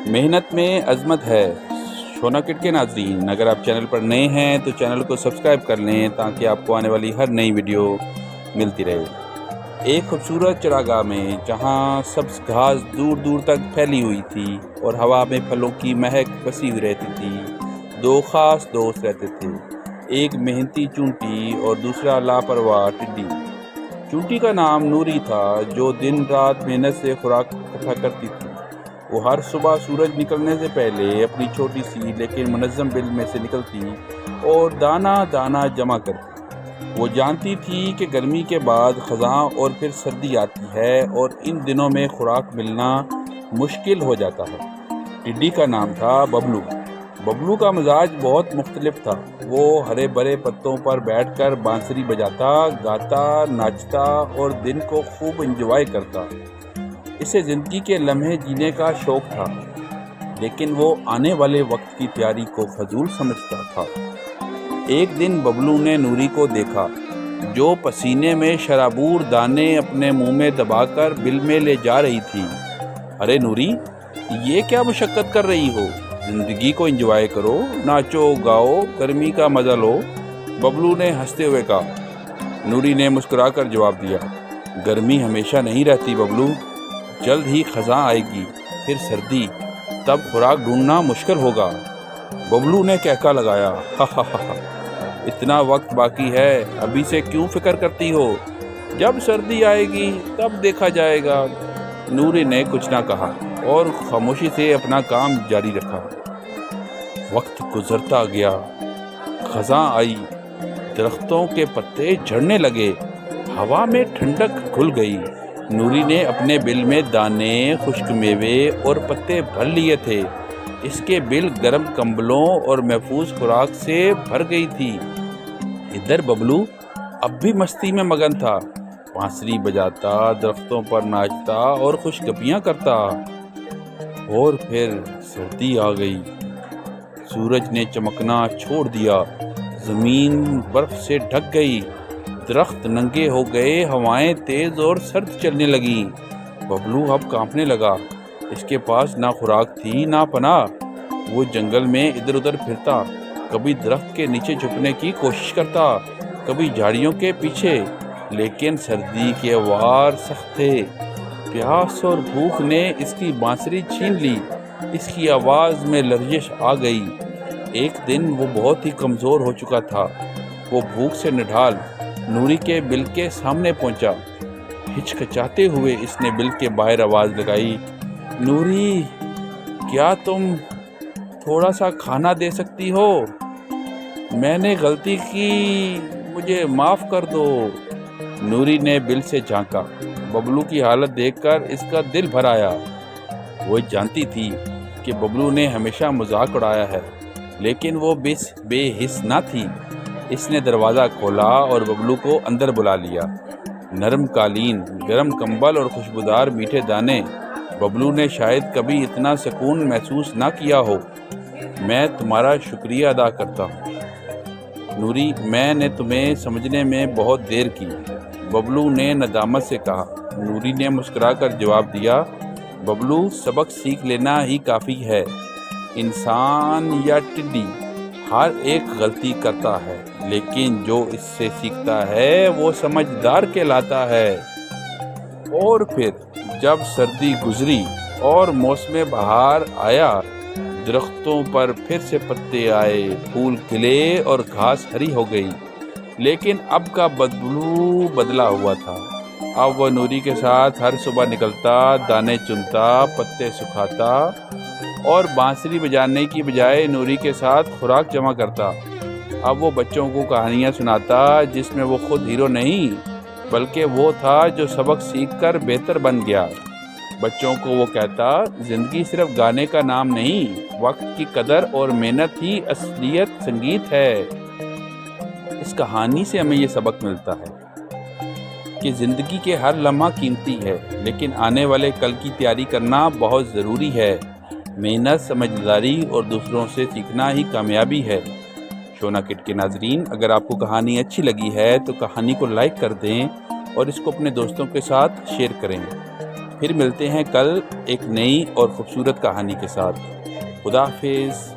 محنت میں عظمت ہے۔ شونا کٹ کے ناظرین، اگر آپ چینل پر نئے ہیں تو چینل کو سبسکرائب کر لیں تاکہ آپ کو آنے والی ہر نئی ویڈیو ملتی رہے۔ ایک خوبصورت چراگاہ میں جہاں سبز گھاس دور دور تک پھیلی ہوئی تھی اور ہوا میں پھلوں کی مہک بسی ہوئی رہتی تھی، دو خاص دوست رہتے تھے، ایک محنتی چونٹی اور دوسرا لاپرواہ ٹڈی۔ چونٹی کا نام نوری تھا، جو دن رات محنت سے خوراک اکٹھا کرتی تھی۔ وہ ہر صبح سورج نکلنے سے پہلے اپنی چھوٹی سی لیکن منظم بل میں سے نکلتی اور دانہ دانہ جمع کرتی۔ وہ جانتی تھی کہ گرمی کے بعد خزاں اور پھر سردی آتی ہے اور ان دنوں میں خوراک ملنا مشکل ہو جاتا ہے۔ ٹڈی کا نام تھا ببلو۔ ببلو کا مزاج بہت مختلف تھا۔ وہ ہرے بھرے پتوں پر بیٹھ کر بانسری بجاتا، گاتا، ناچتا اور دن کو خوب انجوائے کرتا۔ اسے زندگی کے لمحے جینے کا شوق تھا، لیکن وہ آنے والے وقت کی تیاری کو فضول سمجھتا تھا۔ ایک دن ببلو نے نوری کو دیکھا، جو پسینے میں شرابور دانے اپنے منہ میں دبا کر بل میں لے جا رہی تھی۔ ارے نوری، یہ کیا مشقت کر رہی ہو؟ زندگی کو انجوائے کرو، ناچو گاؤ، گرمی کا مزہ لو، ببلو نے ہنستے ہوئے کہا۔ نوری نے مسکرا کر جواب دیا، گرمی ہمیشہ نہیں رہتی ببلو، جلد ہی خزاں آئے گی، پھر سردی، تب خوراک ڈھونڈنا مشکل ہوگا۔ ببلو نے کہکا لگایا، اتنا وقت باقی ہے، ابھی سے کیوں فکر کرتی ہو؟ جب سردی آئے گی تب دیکھا جائے گا۔ نوری نے کچھ نہ کہا اور خاموشی سے اپنا کام جاری رکھا۔ وقت گزرتا گیا، خزاں آئی، درختوں کے پتے جھڑنے لگے، ہوا میں ٹھنڈک گھل گئی۔ نوری نے اپنے بل میں دانے، خشک میوے اور پتے بھر لیے تھے۔ اس کے بل گرم کمبلوں اور محفوظ خوراک سے بھر گئی تھی۔ ادھر ببلو اب بھی مستی میں مگن تھا، بانسری بجاتا، درختوں پر ناچتا اور خوش گپیاں کرتا۔ اور پھر سردی آ گئی، سورج نے چمکنا چھوڑ دیا، زمین برف سے ڈھک گئی، درخت ننگے ہو گئے، ہوائیں تیز اور سرد چلنے لگیں۔ ببلو اب کانپنے لگا۔ اس کے پاس نہ خوراک تھی نہ پناہ۔ وہ جنگل میں ادھر ادھر پھرتا، کبھی درخت کے نیچے چھپنے کی کوشش کرتا، کبھی جھاڑیوں کے پیچھے، لیکن سردی کے وار سخت تھے۔ پیاس اور بھوک نے اس کی بانسری چھین لی، اس کی آواز میں لرزش آ گئی۔ ایک دن وہ بہت ہی کمزور ہو چکا تھا۔ وہ بھوک سے نڈھال نوری کے بل کے سامنے پہنچا۔ ہچکچاتے ہوئے اس نے بل کے باہر آواز لگائی، نوری، کیا تم تھوڑا سا کھانا دے سکتی ہو؟ میں نے غلطی کی، مجھے معاف کر دو۔ نوری نے بل سے جھانکا۔ ببلو کی حالت دیکھ کر اس کا دل بھر آیا۔ وہ جانتی تھی کہ ببلو نے ہمیشہ مذاق اڑایا ہے، لیکن وہ بے حس نہ تھی۔ اس نے دروازہ کھولا اور ببلو کو اندر بلا لیا۔ نرم قالین، گرم کمبل اور خوشبودار میٹھے دانے۔ ببلو نے شاید کبھی اتنا سکون محسوس نہ کیا ہو۔ میں تمہارا شکریہ ادا کرتا ہوں نوری، میں نے تمہیں سمجھنے میں بہت دیر کی، ببلو نے ندامت سے کہا۔ نوری نے مسکرا کر جواب دیا، ببلو، سبق سیکھ لینا ہی کافی ہے۔ انسان یا ٹڈی ہر ایک غلطی کرتا ہے، لیکن جو اس سے سیکھتا ہے وہ سمجھدار کہلاتا ہے۔ اور پھر جب سردی گزری اور موسم بہار آیا، درختوں پر پھر سے پتے آئے، پھول کھلے اور گھاس ہری ہو گئی، لیکن اب کا ببلو بدلا ہوا تھا۔ اب وہ نوری کے ساتھ ہر صبح نکلتا، دانے چنتا، پتے سکھاتا اور بانسری بجانے کی بجائے نوری کے ساتھ خوراک جمع کرتا۔ اب وہ بچوں کو کہانیاں سناتا، جس میں وہ خود ہیرو نہیں بلکہ وہ تھا جو سبق سیکھ کر بہتر بن گیا۔ بچوں کو وہ کہتا، زندگی صرف گانے کا نام نہیں، وقت کی قدر اور محنت ہی اصلیت سنگیت ہے۔ اس کہانی سے ہمیں یہ سبق ملتا ہے کہ زندگی کے ہر لمحہ قیمتی ہے، لیکن آنے والے کل کی تیاری کرنا بہت ضروری ہے۔ محنت، سمجھداری اور دوسروں سے سیکھنا ہی کامیابی ہے۔ شونا کٹ کے ناظرین، اگر آپ کو کہانی اچھی لگی ہے تو کہانی کو لائک کر دیں اور اس کو اپنے دوستوں کے ساتھ شیئر کریں۔ پھر ملتے ہیں کل ایک نئی اور خوبصورت کہانی کے ساتھ۔ خدا حافظ۔